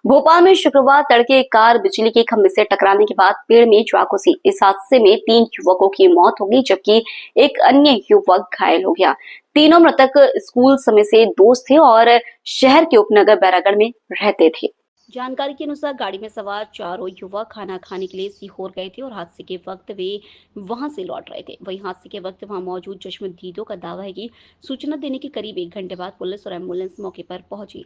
भोपाल में शुक्रवार तड़के एक कार बिजली के खंभे से टकराने के बाद पेड़ में जा घुसी। इस हादसे में 3 युवकों की मौत हो गई, जबकि एक अन्य युवक घायल हो गया। तीनों मृतक स्कूल समय से दोस्त थे और शहर के उपनगर बैरागढ़ में रहते थे। जानकारी के अनुसार गाड़ी में सवार चारों युवक खाना खाने के लिए सीहोर गए थे और हादसे के वक्त वे वहां से लौट रहे थे। वहीं हादसे के वक्त वहां मौजूद चश्मदीदों का दावा है कि सूचना देने के करीब 1 घंटे बाद पुलिस और एम्बुलेंस मौके पर पहुंची।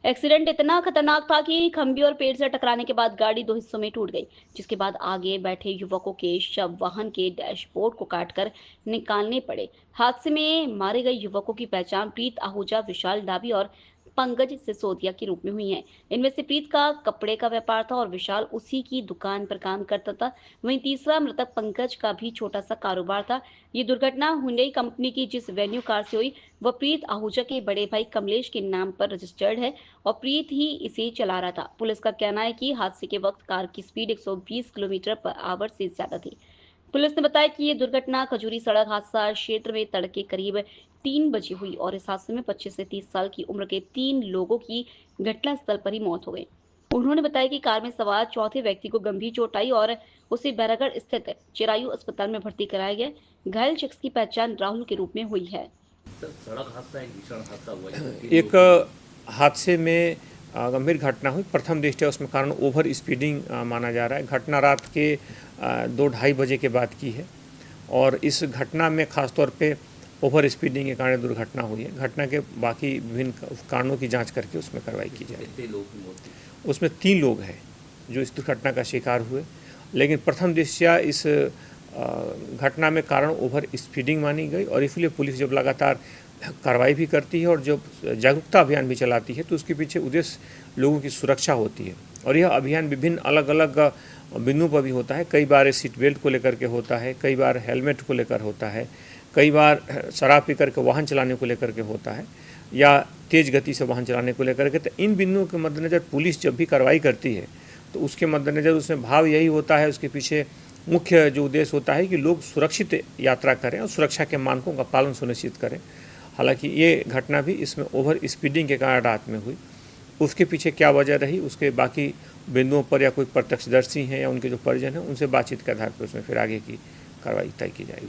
एक्सीडेंट इतना खतरनाक था कि खंभे और पेड़ से टकराने के बाद गाड़ी 2 हिस्सों में टूट गई, जिसके बाद आगे बैठे युवकों के शव वाहन के डैशबोर्ड को काटकर निकालने पड़े। हादसे में मारे गए युवकों की पहचान प्रीत आहूजा, विशाल डाबी और पंकज सिसोदिया के रूप में हुई है। इनमें से प्रीत का कपड़े का व्यापार था और विशाल उसी की दुकान पर काम करता था। वहीं तीसरा मृतक पंकज का भी छोटा सा कारोबार था। ये दुर्घटना हुंडई कंपनी की जिस वेन्यू कार से हुई वह प्रीत आहूजा के बड़े भाई कमलेश के नाम पर रजिस्टर्ड है और प्रीत ही इसे चला रहा था। पुलिस का कहना है कि हादसे के वक्त कार की स्पीड 120 किलोमीटर पर आवर से ज्यादा थी। पुलिस ने बताया कि ये दुर्घटना खजूरी सड़क हादसा क्षेत्र में तड़के करीब 3 बजे हुई और इस हादसे में 25 से 30 साल की उम्र के 3 लोगों की घटनास्थल पर ही मौत हो गई। उन्होंने बताया कि कार में सवार चौथे व्यक्ति को गंभीर चोट आई और उसे बैरागढ़ स्थित चिरायु अस्पताल में भर्ती कराया गया। घायल शख्स की पहचान राहुल के रूप में हुई है। सड़क हादसा एक भीषण हादसा हुआ है। एक हादसे में गंभीर घटना हुई। प्रथम दृष्टया उसमें कारण ओवर स्पीडिंग माना जा रहा है। घटना रात के 2-2:30 बजे के बाद की है और इस घटना में खासतौर पे ओवर स्पीडिंग के कारण दुर्घटना हुई है। घटना के बाकी विभिन्न कारणों की जांच करके उसमें कार्रवाई की जाएगी। उसमें 3 लोग हैं जो इस दुर्घटना का शिकार हुए, लेकिन प्रथम दृष्टया इस घटना में कारण ओवर स्पीडिंग मानी गई और इसलिए पुलिस जब लगातार कार्रवाई भी करती है और जब जागरूकता अभियान भी चलाती है तो उसके पीछे उद्देश्य लोगों की सुरक्षा होती है। और यह अभियान विभिन्न अलग अलग बिंदुओं पर भी होता है। कई बार सीट बेल्ट को लेकर के होता है, कई बार हेलमेट को लेकर होता है, कई बार शराब पी करके वाहन चलाने को लेकर के होता है या तेज़ गति से वाहन चलाने को लेकर के। तो इन बिंदुओं के मद्देनज़र पुलिस जब भी कार्रवाई करती है तो उसके मद्देनज़र उसमें भाव यही होता है, उसके पीछे मुख्य जो उद्देश्य होता है कि लोग सुरक्षित यात्रा करें और सुरक्षा के मानकों का पालन सुनिश्चित करें। हालांकि ये घटना भी इसमें ओवर स्पीडिंग के कारण रात में हुई। उसके पीछे क्या वजह रही, उसके बाकी बिंदुओं पर या कोई प्रत्यक्षदर्शी हैं या उनके जो परिजन हैं उनसे बातचीत के आधार पर उसमें फिर आगे की कार्रवाई तय की जाएगी।